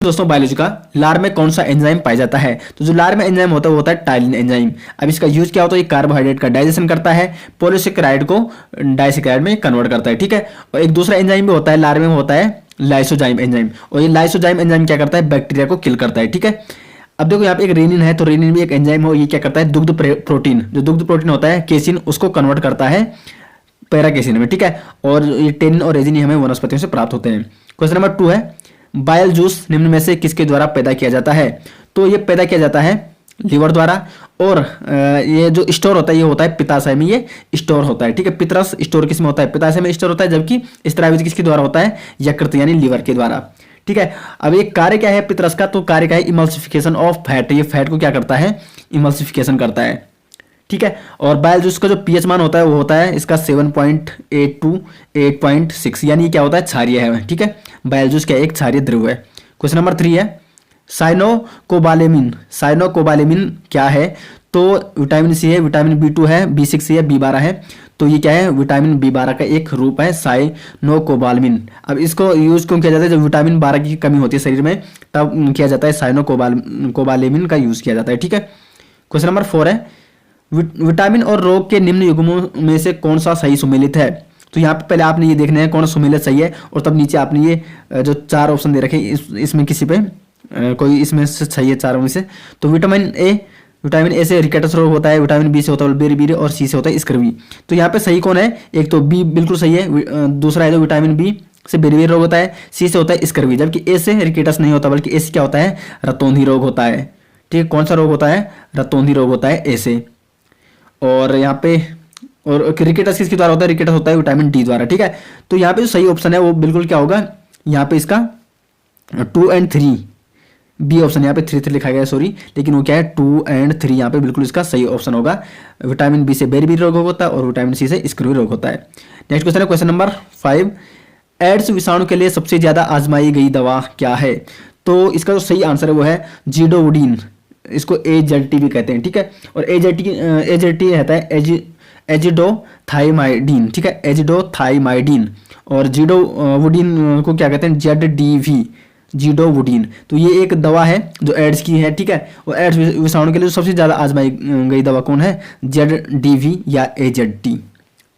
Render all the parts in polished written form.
दोस्तों बायोलॉजी का लार में कौन सा एंजाइम पाया जाता है? तो जो लार में एंजाइम होता है वो होता है टाइलिन एंजाइम। अब इसका यूज क्या होता है? ये कार्बोहाइड्रेट का डाइजेशन करता है, पॉलीसेकेराइड को डाइसेकेराइड में कन्वर्ट करता है, ठीक है। और एक दूसरा एंजाइम भी होता है लार में, होता है लाइसोजाइम एंजाइम। और ये लाइसोजाइम एंजाइम क्या करता है? बैक्टीरिया को किल करता है, ठीक है। अब देखो यहाँ पे एक रेनिन है, तो रेनिन भी एक एंजाइम हो, ये क्या करता है? दुग्ध प्रोटीन, जो दुग्ध प्रोटीन होता है केसिन, उसको कन्वर्ट करता है पैराकेसिन में, ठीक है। और ये टेनिन और रेजिन हमें वनस्पतियों से प्राप्त होते हैं। क्वेश्चन नंबर 2 है, बाइल जूस निम्न में से किसके द्वारा पैदा किया जाता है? तो ये पैदा किया जाता है लीवर द्वारा। और ये जो स्टोर होता है ये होता है पित्ताशय में, ये स्टोर होता है, ठीक है। पितरस स्टोर किसमें होता है? पित्ताशय में स्टोर होता है, जबकि स्रावित किसके द्वारा होता है? यकृत यानी लीवर के द्वारा, ठीक है। अब ये कार्य क्या है पितरस का? तो कार्य क्या है? Emulsification of fat. ये फैट को क्या करता है? इमल्सिफिकेशन करता है, ठीक है। और बाइल जूस का जो पीएच मान होता है वो होता है इसका 7.8 टू 8.6, यानी क्या होता है? क्षारीय है, ठीक है। बाइल जूस क्या एक क्षारीय द्रव है। क्वेश्चन नंबर 3 है, साइनोकोबालेमिन। साइनोकोबालेमिन क्या है? तो विटामिन सी है, विटामिन B2 है, B6 है, B12 है। तो ये क्या है? विटामिन B12 का एक रूप है साइनोकोबालेमिन। अब इसको यूज क्यों किया जाता है? जब विटामिन 12 की कमी होती है शरीर में तब किया जाता है, साइनोकोबालेमिन का यूज किया जाता है, ठीक है। क्वेश्चन नंबर 4 है, विटामिन और रोग के निम्न युग्मों में से कौन सा सही सुमेलित है? तो यहाँ पे पहले आपने ये देखना है कौन सा सुमेलित सही है, और तब नीचे आपने ये जो 4 ऑप्शन दे रखे इसमें किसी पे कोई इसमें से सही है चारों में से। तो विटामिन ए से रिकेटस रोग होता है, विटामिन बी से होता है बेरी और सी से होता है स्कर्वी। तो यहाँ पे सही कौन है? एक तो बी बिल्कुल सही है, दूसरा है जो विटामिन बी से बेरी रोग होता है, सी से होता है स्कर्वी, जबकि ए से रिकेटस नहीं होता, बल्कि ए से क्या होता है? रतौंधी रोग होता है, ठीक है। कौन सा रोग होता है? रतौंधी रोग होता है ए से। और यहाँ पे और रिकेटस किसके द्वारा होता है? रिकेटस होता है विटामिन डी द्वारा, ठीक है। तो यहाँ पे जो सही ऑप्शन है वो बिल्कुल क्या होगा? यहाँ पे इसका 2 और 3 बी ऑप्शन, यहाँ पे 3 लिखा गया है सॉरी, लेकिन वो क्या है? 2 और 3 यहाँ पे बिल्कुल इसका सही ऑप्शन होगा। विटामिन बी से बेरी रोग होता है और विटामिन सी से स्कर्वी रोग होता है। नेक्स्ट क्वेश्चन है क्वेश्चन नंबर 5, एड्स विषाणु के लिए सबसे ज्यादा आजमाई गई दवा क्या है? तो इसका जो सही आंसर है वो है जीडोवुडीन, इसको AZT भी कहते हैं, ठीक है। और AZT रहता है एजिडोथाइमाइडिन, ठीक है, एजिडोथाइमाइडिन। और जीडोवुडीन को क्या कहते हैं? ZDV, जीडोवुडीन। तो ये एक दवा है जो एड्स की है, ठीक है। और एड्स विषाणु के लिए सबसे ज़्यादा आजमाई गई दवा कौन है? ZDV या AZT,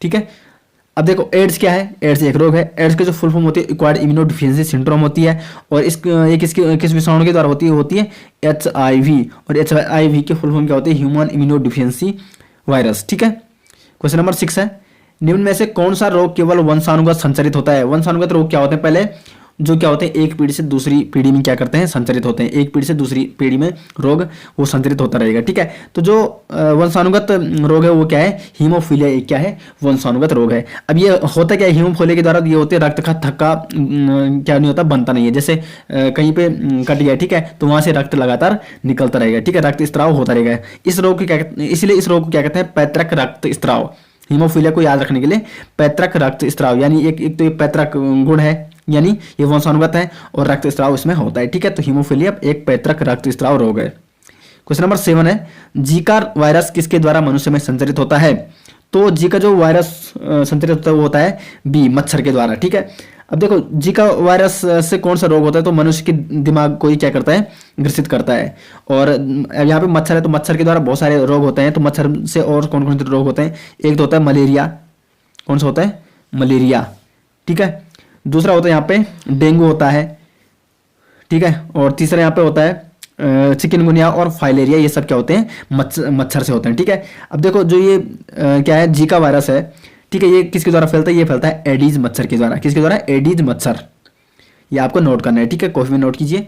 ठीक है। अब देखो एड्स क्या है? एड्स एक रोग है। एड्स के जो फुल फॉर्म होती है एक्वायर्ड इम्यूनोडिफिशियेंसी सिंड्रोम होती है। और ये किस विषाणु के द्वारा होती है? होती है HIV। और HIV के फुल फॉर्म क्या होती है? ह्यूमन इम्यूनोडिफिशियेंसी वायरस, ठीक है। क्वेश्चन नंबर 6 है, निम्न में से कौन सा रोग केवल वंशानुगत संचरित होता है? वंशानुगत रोग क्या होते हैं? पहले जो क्या होते हैं एक पीढ़ी से दूसरी पीढ़ी में क्या करते हैं? संचरित होते हैं। एक पीढ़ी से दूसरी पीढ़ी में रोग वो संचरित होता रहेगा, ठीक है। तो जो वंशानुगत रोग है वो क्या है? हीमोफीलिया एक क्या है? वंशानुगत रोग है। अब ये होता क्या है? हीमोफीलिया के द्वारा ये होते हैं रक्त का थक्का क्या नहीं होता? बनता नहीं है। जैसे कहीं पे कट गया, ठीक है, तो वहां से रक्त लगातार निकलता रहेगा, ठीक है, रक्त स्त्राव होता रहेगा। इस रोग को क्या, इसलिए इस रोग को क्या कहते हैं? पैतृक रक्त स्त्राव। हीमोफीलिया को याद रखने के लिए पैतृक रक्त स्त्राव, यानी एक तो ये पैतृक गुण है, यानी ये वंशानुगत है, और रक्त स्त्राव इसमें होता है, ठीक है। तो हीमोफीलिया एक पैतृक रक्त स्त्राव रोग है। क्वेश्चन नंबर 7 है, जीका वायरस किसके द्वारा मनुष्य में संचरित होता है? तो जीका जो वायरस संचरित होता है वो होता है बी, मच्छर के द्वारा, ठीक है। अब देखो जीका वायरस से कौन सा रोग होता है? तो मनुष्य के दिमाग को ही क्या करता है? ग्रसित करता है। और यहाँ पे मच्छर है, तो मच्छर के द्वारा बहुत सारे रोग होते हैं। तो मच्छर से और कौन कौन से रोग होते हैं? एक तो होता है मलेरिया, कौन सा होता है? मलेरिया, ठीक है। दूसरा होता है यहाँ पे डेंगू होता है, ठीक है। और तीसरा यहाँ पे होता है चिकनगुनिया और फाइलेरिया, ये सब क्या होते हैं? मच्छर से होते हैं, ठीक है। अब देखो जो ये क्या है? जीका वायरस है, ठीक है, ये किसके द्वारा फैलता है? ये फैलता है एडीज मच्छर के द्वारा। किसके द्वारा? एडीज मच्छर। ये आपको नोट करना है, ठीक है, कॉपी में नोट कीजिए।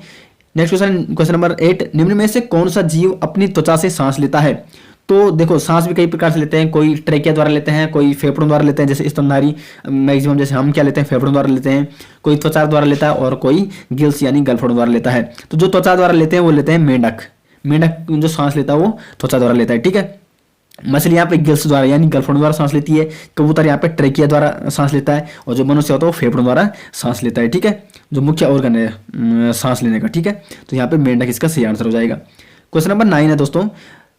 नेक्स्ट क्वेश्चन नंबर 8, निम्न में से कौन सा जीव अपनी त्वचा से सांस लेता है? तो देखो सांस भी कई प्रकार से लेते हैं, कोई ट्रेकिया द्वारा लेते हैं, कोई फेफड़ों द्वारा लेते हैं, जैसे स्तनधारी मैक्सिमम, जैसे हम क्या लेते हैं? फेफड़ों द्वारा लेते हैं। कोई त्वचा द्वारा लेता है और कोई गिल्स यानी गलफड़ों द्वारा लेता है। तो जो त्वचा द्वारा लेते हैं वो लेते हैं मेंढक। मेंढक जो सांस लेता है वो त्वचा द्वारा लेता है, ठीक है। मछली यहाँ पे गिल्स द्वारा यानी गलफड़ों द्वारा सांस लेती है। कबूतर यहाँ पे ट्रेकिया द्वारा सांस लेता है। और जो मनुष्य होता है वो फेफड़ों द्वारा सांस लेता है, ठीक है, जो मुख्य ऑर्गन है सांस लेने का, ठीक है। तो यहाँ पे मेंढक इसका सही आंसर हो जाएगा। क्वेश्चन नंबर 9 है दोस्तों,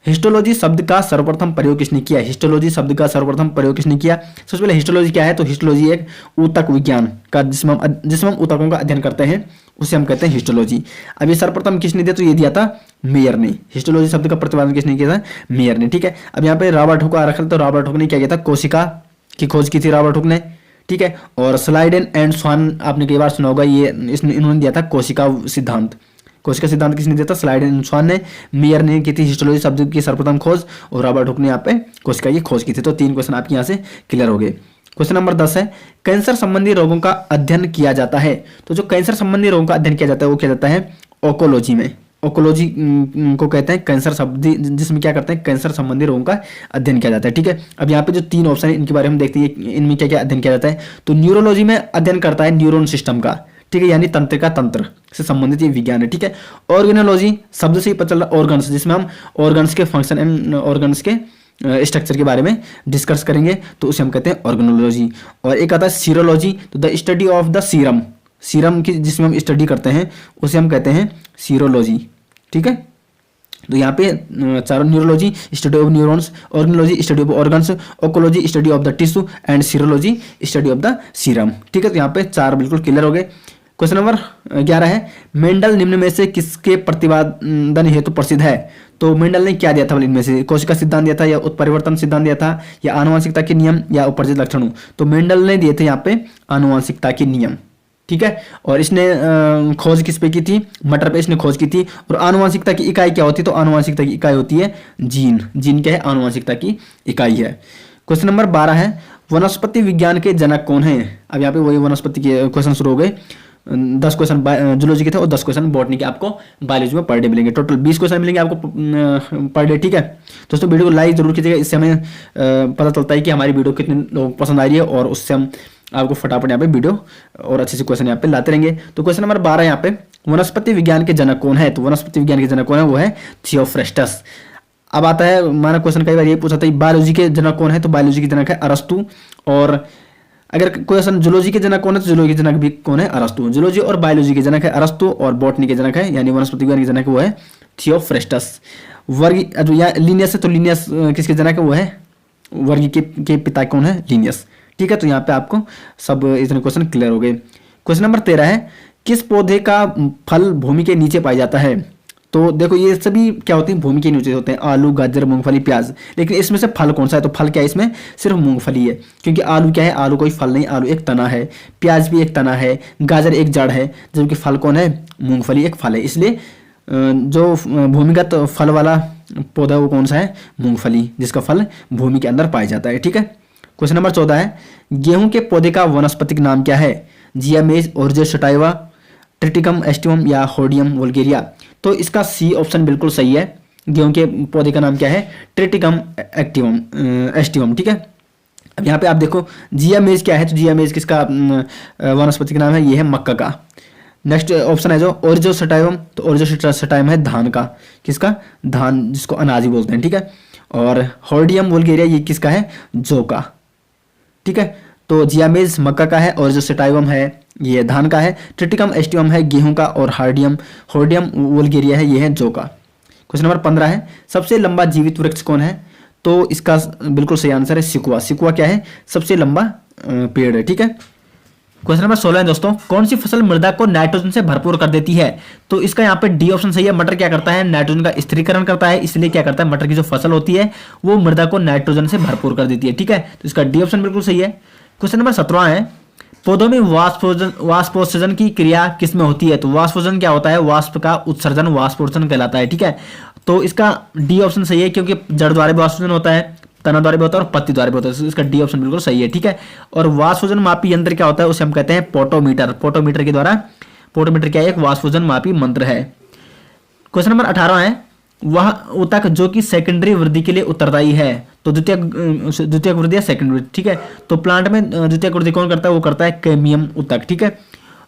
हिस्टोलॉजी शब्द का सर्वप्रथम प्रयोग किसने किया? हिस्टोलॉजी शब्द का सर्वप्रथम प्रयोग किसने किया? सबसे पहले हिस्टोलॉजी क्या है? तो हिस्टोलॉजी एक ऊतक विज्ञान का, जिसमें हम ऊतकों का अध्ययन करते हैं उसे हम कहते हैं हिस्टोलॉजी। अब ये सर्वप्रथम किसने दिया? तो ये दिया था मेयर ने। हिस्टोलॉजी शब्द का प्रतिपादन किसने किया था? मेयर ने। ठीक है, अब यहाँ पे रॉबर्ट हुक आ रखा था, तो रॉबर्ट हुक ने क्या किया था? कोशिका की खोज की थी रॉबर्ट हुक ने। ठीक है, और स्लाइडेन एंड स्वान आपने कई बार सुना होगा, ये इन्होंने दिया था कोशिका सिद्धांत। कोशिका सिद्धांत किसने दिया था? स्लाइडेन एंड स्वान ने। मेयर ने की थी हिस्टोलॉजी शब्द की सर्वप्रथम खोज, और रॉबर्ट हुक ने यहाँ पे कोशिका की खोज की थी। तो 3 क्वेश्चन आपके यहाँ से क्लियर हो गए। क्वेश्चन नंबर 10 है, कैंसर संबंधी रोगों का अध्ययन किया जाता है। तो जो कैंसर संबंधी रोगों का अध्ययन किया जाता है वो किया जाता है ओकोलॉजी में। ओकोलॉजी को कहते हैं कैंसर शब्द, जिसमें क्या करते हैं? कैंसर संबंधी रोगों का अध्ययन किया जाता है। ठीक है, अब यहाँ पे जो 3 ऑप्शन है इनके बारे में देखते हैं, इनमें क्या क्या अध्ययन किया जाता है। तो न्यूरोलॉजी में अध्ययन करता है न्यूरॉन सिस्टम का। ठीक है, यानी तंत्रिका तंत्र से संबंधित ये विज्ञान है। ठीक है, ऑर्गेनोलॉजी शब्द से ही पता चल रहा है ऑर्गन्स, जिसमें हम ऑर्गन्स के फंक्शन एंड ऑर्गन्स के स्ट्रक्चर के बारे में डिस्कस करेंगे, तो उसे हम कहते हैं ऑर्गेनोलॉजी। और एक आता है सीरोलॉजी, तो the study of the serum, serum की जिसमें हम स्टडी करते हैं उसे हम कहते हैं सीरोलॉजी। ठीक है, तो यहाँ पे चारों neurology study of neurons, organology study of organs, ecology study of the tissue and serology study of the serum. ठीक है, तो यहाँ पे 4 बिल्कुल क्लियर हो गए। क्वेश्चन नंबर 11 है, मेंडल निम्न में से किसके प्रतिपादन हेतु प्रसिद्ध है? तो मेंडल ने क्या दिया था इनमें से? कोशिका सिद्धांत दिया था, या उत्परिवर्तन सिद्धांत दिया था, या आनुवंशिकता के नियम, या उपरजित लक्षणों? तो मेंडल ने दिए थे यहाँ पे आनुवंशिकता के नियम। ठीक है, और इसने खोज किस पे की थी? मटर पे इसने खोज की थी। और आनुवंशिकता की इकाई क्या होती है? तो आनुवंशिकता की इकाई होती है जीन। जीन क्या है? आनुवंशिकता की इकाई है। क्वेश्चन नंबर 12 है, वनस्पति विज्ञान के जनक कौन है? अब यहाँ पे वही वनस्पति के क्वेश्चन शुरू हो गए। 10 क्वेश्चन जूलॉजी के थे और 10 क्वेश्चन बॉटनी के आपको बायोलॉजी में पर डे मिलेंगे। टोटल 20 क्वेश्चन मिलेंगे आपको पर डे। ठीक है, दोस्तों वीडियो को लाइक जरूर कीजिएगा, इससे हमें पता चलता है कि हमारी वीडियो कितने लोगों को पसंद आ रही है, और उससे हम आपको फटाफट यहाँ पे वीडियो और अच्छे से क्वेश्चन यहाँ पे लाते रहेंगे। तो क्वेश्चन नंबर 12 यहाँ पे, वनस्पति विज्ञान के जनक कौन है? तो वनस्पति विज्ञान के जनक कौन है? वो है थियोफ्रेस्टस। अब आता है, माना क्वेश्चन कई बार ये पूछा था बायोलॉजी के जनक कौन है? तो बायोलॉजी के जनक है अरस्तु। और अगर क्वेश्चन जूलॉजी के जनक कौन है? तो जूलॉजी के जनक भी कौन है? अरस्तु। जूलॉजी और बायोलॉजी के जनक है अरस्तु, और बॉटनी के जनक है यानी वनस्पति विज्ञान के जनक वो है थियोफ्रेस्टस। वर्ग या लिनियस है, तो लिनियस किसके जनक है? वो है वर्गी के पिता कौन है? लिनियस। ठीक है, तो यहाँ पे आपको सब इतने क्वेश्चन क्लियर हो गए। क्वेश्चन नंबर 13 है, किस पौधे का फल भूमि के नीचे पाया जाता है? तो देखो ये सभी क्या होते हैं? भूमि के नीचे होते हैं, आलू, गाजर, मूंगफली, प्याज। लेकिन इसमें से फल कौन सा है? तो फल क्या है इसमें? सिर्फ मूंगफली है, क्योंकि आलू क्या है? आलू कोई फल नहीं, आलू एक तना है। प्याज भी एक तना है, गाजर एक जड़ है, जबकि फल कौन है? मूंगफली एक फल है। इसलिए जो भूमिगत फल वाला पौधा वो कौन सा है? मूंगफली, जिसका फल भूमि के अंदर पाया जाता है। ठीक है, क्वेश्चन नंबर 14 है, गेहूं के पौधे का वनस्पतिक नाम क्या है? जिया मेज, ओरिजिया सटाइवा, ट्रिटिकम एस्टिवम, या होडियम वल्गेरिया? तो इसका सी ऑप्शन बिल्कुल सही है। गेहूं के पौधे का नाम क्या है? Triticum aestivum. ठीक है, अब यहाँ पे आप देखो जिया मेज क्या है? तो जिया मेज किसका वनस्पतिक नाम है? ये है मक्का का। नेक्स्ट ऑप्शन है जो ओरिजियो सटाइवम, तो ओरिजियो सटाइवम है धान का। किसका? धान, जिसको अनाज ही बोलते हैं। ठीक है, और होडियम वल्गेरिया ये किसका है? जौ का। ठीक है, तो जियामेज मक्का का है, और जो सटाइवम है ये धान का है, ट्रिटिकम एस्टिवम है गेहूं का, और होडियम वल्गेरिया है ये है जौ का। क्वेश्चन नंबर 15 है, सबसे लंबा जीवित वृक्ष कौन है? तो इसका बिल्कुल सही आंसर है सिकुआ। सिकुआ क्या है? सबसे लंबा पेड़ है। ठीक है, क्वेश्चन नंबर 16 है दोस्तों, कौन सी फसल मृदा को नाइट्रोजन से भरपूर कर देती है? तो इसका यहाँ पे डी ऑप्शन सही है। मटर क्या करता है? नाइट्रोजन का स्थिरीकरण करता है, इसलिए क्या करता है? मटर की जो फसल होती है वो मृदा को नाइट्रोजन से भरपूर कर देती है। ठीक है, तो इसका डी ऑप्शन बिल्कुल सही है। क्वेश्चन नंबर 17 है, पौधों में वाष्पोत्सर्जन की क्रिया किसमें होती है? तो वाष्पोत्सर्जन क्या होता है? वाष्प का उत्सर्जन वाष्पोत्सर्जन कहलाता है। ठीक है, तो इसका डी ऑप्शन सही है, क्योंकि जड़ द्वारा भी वाष्पोत्सर्जन होता है, तना द्वारा भी होता है, और पत्ती द्वारा भी होता है। इसका डी ऑप्शन बिल्कुल सही है। ठीक है, और वाष्पोत्सर्जन मापी यंत्र क्या होता है? उसे हम कहते हैं पोटोमीटर। पोटोमीटर के द्वारा, पोटोमीटर क्या है? एक वाष्पोत्सर्जन मापी मंत्र है। क्वेश्चन नंबर 18 है, वह ऊतक जो कि सेकेंडरी वृद्धि के लिए उत्तरदायी है? तो द्वितीयक वृद्धि या सेकेंडरी वृद्धि। ठीक है, तो प्लांट में द्वितीयक वृद्धि कौन करता है? वो करता है कैमियम ऊतक। ठीक है,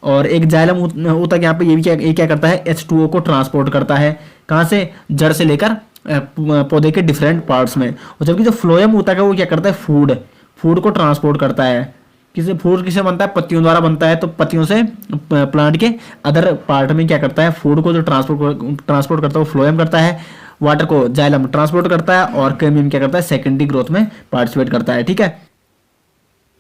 और एक जाइलम ऊतक यहाँ पे ये क्या करता है? H2O को ट्रांसपोर्ट करता है। कहाँ से? जड़ से लेकर पौधे के डिफरेंट पार्ट्स में। और जबकि जो फ्लोएम ऊतक है वो क्या करता है? फूड को ट्रांसपोर्ट करता है। फूड किसे बनता है? पत्तियों द्वारा बनता है। तो पत्तियों से प्लांट के अदर पार्ट में क्या करता है? फूड को जो ट्रांसपोर्ट करता है वो फ्लोएम करता है। वाटर को जाइलम ट्रांसपोर्ट करता है और कैम्बियम क्या करता है, सेकेंडरी ग्रोथ में पार्टिसिपेट करता है। ठीक है,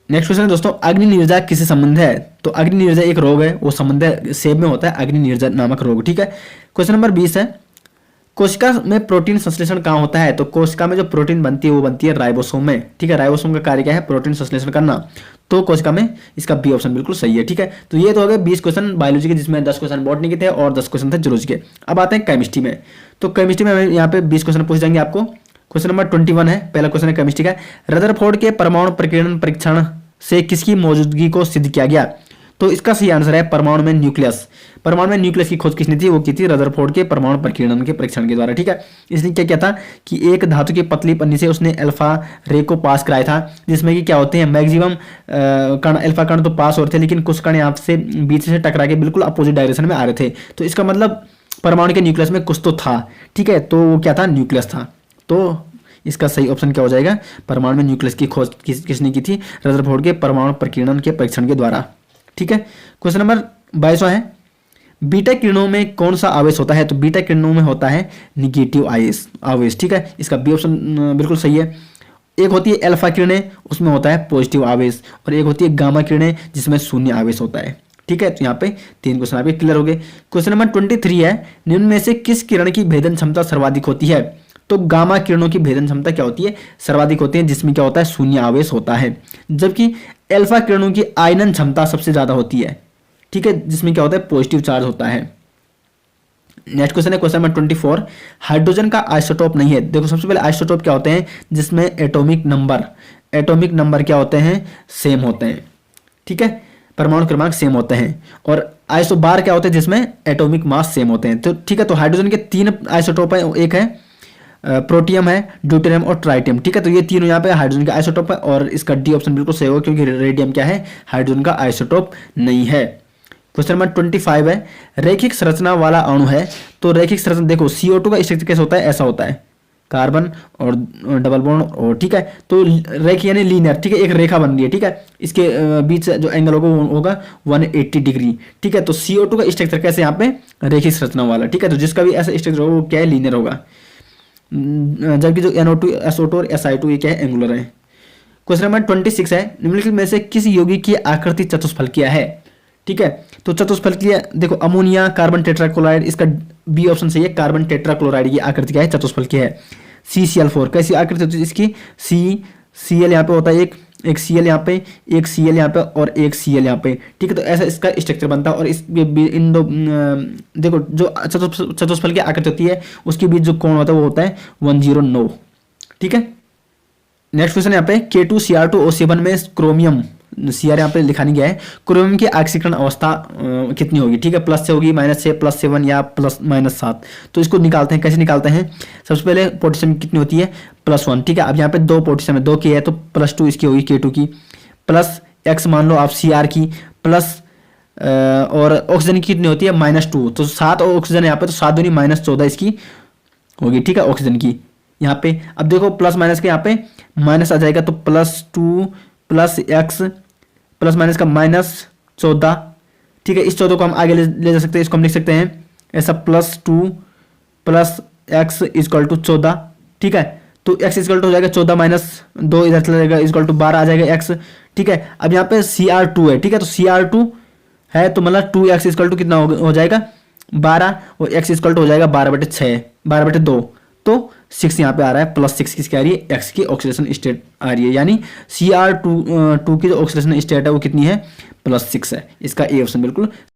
नेक्स्ट क्वेश्चन है दोस्तों, अग्नि निर्जा किससे संबंध है? तो अग्नि निर्जा एक रोग है, वो संबंध है सेब में होता है अग्नि निर्जा नामक रोग। ठीक है, क्वेश्चन नंबर 20 है, कोशिका में प्रोटीन संश्लेषण कहाँ होता है? तो कोशिका में जो प्रोटीन बनती है वो बनती है राइबोसोम में। ठीक है, राइबोसोम का कार्य क्या है? प्रोटीन संश्लेषण करना। तो कोशिका में इसका बी ऑप्शन बिल्कुल सही है। ठीक है, तो ये तो हो गए 20 क्वेश्चन बायोलॉजी के, जिसमें 10 क्वेश्चन बॉटनी के थे और 10 क्वेश्चन थे जूलॉजी के। अब आते हैं केमिस्ट्री में। तो केमिस्ट्री में यहाँ पे 20 क्वेश्चन पूछ जाएंगे आपको। क्वेश्चन नंबर 21 है, पहला क्वेश्चन है केमिस्ट्री का, रदरफोर्ड के परमाणु प्रकीर्णन परीक्षण से किसकी मौजूदगी को सिद्ध किया गया? तो इसका सही आंसर है परमाणु में न्यूक्लियस। परमाणु में न्यूक्लियस की खोज किसने की? वो की थी रदरफोर्ड के परमाणु प्रकीर्णन के परीक्षण के द्वारा। ठीक है, इसने क्या किया था कि एक धातु की पतली पन्नी से उसने अल्फा रे को पास कराया था, जिसमें कि क्या होते हैं मैक्सिमम कण, अल्फा कण तो पास हो रहे थे, लेकिन कुछ कण यहाँ से बीच से टकरा के बिल्कुल अपोजिट डायरेक्शन में आ रहे थे। तो इसका मतलब परमाणु के न्यूक्लियस में कुछ तो था। ठीक है, तो वो क्या था? न्यूक्लियस था। तो इसका सही ऑप्शन क्या हो जाएगा? परमाणु में न्यूक्लियस की खोज किसने की थी? रदरफोर्ड के परमाणु प्रकीर्णन के परीक्षण के द्वारा। ठीक है, क्वेश्चन नंबर 22 है, बीटा किरणों में कौन सा आवेश होता है? तो बीटा किरणों में होता है निगेटिव आवेश। ठीक है, इसका बी ऑप्शन बिल्कुल सही है। एक होती है अल्फा किरणें, उसमें होता है पॉजिटिव आवेश, और एक होती है गामा किरणें जिसमें शून्य आवेश होता है। ठीक है, तो यहाँ पे 3 क्वेश्चन आपके क्लियर हो गए। क्वेश्चन नंबर 23 है, निम्न में से किस किरण की भेदन क्षमता सर्वाधिक होती है? तो गामा किरणों की भेदन क्षमता क्या होती है? सर्वाधिक होती है, जिसमें क्या होता है? शून्य आवेश होता है। जबकि अल्फा किरणों की आयनन क्षमता सबसे ज्यादा होती है। ठीक है, जिसमें क्या होता है? पॉजिटिव चार्ज होता है। नेक्स्ट क्वेश्चन है क्वेश्चन नंबर 24, हाइड्रोजन का आइसोटोप नहीं है। देखो सबसे पहले आइसोटोप क्या होते हैं? जिसमें एटॉमिक नंबर क्या होते हैं? सेम होते हैं। ठीक है, परमाणु क्रमांक सेम होते हैं। और आइसोबार क्या होते हैं? जिसमें एटॉमिक मास सेम होते हैं। तो ठीक है, तो हाइड्रोजन के 3 आइसोटोप है, एक है प्रोटियम है, ड्यूटेरियम और ट्राइटियम। ठीक है, तो ये तीनों यहाँ पे हाइड्रोजन का आइसोटोप है, और इसका डी ऑप्शन बिल्कुल सही होगा, क्योंकि रेडियम क्या है? हाइड्रोजन का आइसोटोप नहीं है। क्वेश्चन नंबर 25 है, रैखिक संरचना वाला अणु है। तो रैखिक संरचना देखो CO2 का स्ट्रक्चर कैसे होता है? ऐसा होता है, कार्बन और डबल बॉन्ड और। ठीक है, तो रेखिक यानी लीनियर। ठीक है, एक रेखा बन रही है। ठीक है, इसके बीच से जो एंगल होगा वो होगा 180 डिग्री। ठीक है, तो CO2 का स्ट्रक्चर कैसे? यहाँ पे रैखिक संरचना वाला। ठीक है, तो जिसका भी ऐसा स्ट्रक्चर होगा वो क्या है? लीनियर होगा। जबकि जो NO2, SO2 और SI2 ये क्या है? एंगुलर है। क्वेश्चन नंबर 26 है, निम्नलिखित में से किस यौगिक की आकृति चतुष्फलकीय है? ठीक है, तो चतुष्फलकीय देखो अमोनिया, कार्बन टेट्राक्लोराइड, इसका बी ऑप्शन सही है। कार्बन टेट्राक्लोराइड की आकृति क्या है? चतुष्फलकीय है। CCl4 कैसी आकृति होती है इसकी? Cl यहाँ पे होता है, एक Cl यहाँ पे, एक Cl यहाँ पे और एक Cl यहाँ पे। ठीक है, तो ऐसा इसका स्ट्रक्चर बनता है। और इस इन दो देखो जो चतुष्फल की आकृति होती है उसके बीच जो कोण होता है वो होता है 109। ठीक है, नेक्स्ट क्वेश्चन यहाँ पे K2Cr2O7 में क्रोमियम Cr यहाँ पे लिखा नहीं गया है, क्रोमियम की ऑक्सीकरण अवस्था कितनी होगी? ठीक है, प्लस से होगी, माइनस से, +7 या +-7। तो इसको निकालते हैं, कैसे निकालते हैं? सबसे पहले पोटेशियम कितनी होती है? +1। ठीक है, अब यहाँ पे 2 पोटेशियम है, 2 की है तो +2 इसकी होगी K2 की, प्लस x मान लो आप Cr की, प्लस और ऑक्सीजन की कितनी होती है? -2। तो 7 ऑक्सीजन यहाँ पे, तो 7 दूनी -14 इसकी होगी। ठीक है, ऑक्सीजन की यहाँ पे। अब देखो प्लस माइनस के यहाँ पे माइनस आ जाएगा, तो +2 + x प्लस माइनस का -14। ठीक है, इस 14 को हम आगे ले जा सकते हैं, इसको हम लिख सकते हैं ऐसा +2 + x = 14। ठीक है, तो x = हो जाएगा 14 - 2 इधर चला जाएगा = 12 आ जाएगा x। ठीक है, अब यहाँ पे Cr2 है। ठीक है, तो Cr2 है तो मतलब 2x = कितना हो जाएगा? 12, और x = हो जाएगा 12/6, 12/2। तो 6 यहाँ पे आ रहा है, +6 किसकी आ रही है? x की ऑक्सीडेशन स्टेट आ रही है, यानी Cr2 की जो ऑक्सीडेशन स्टेट है वो कितनी है? +6 है। इसका ए ऑप्शन बिल्कुल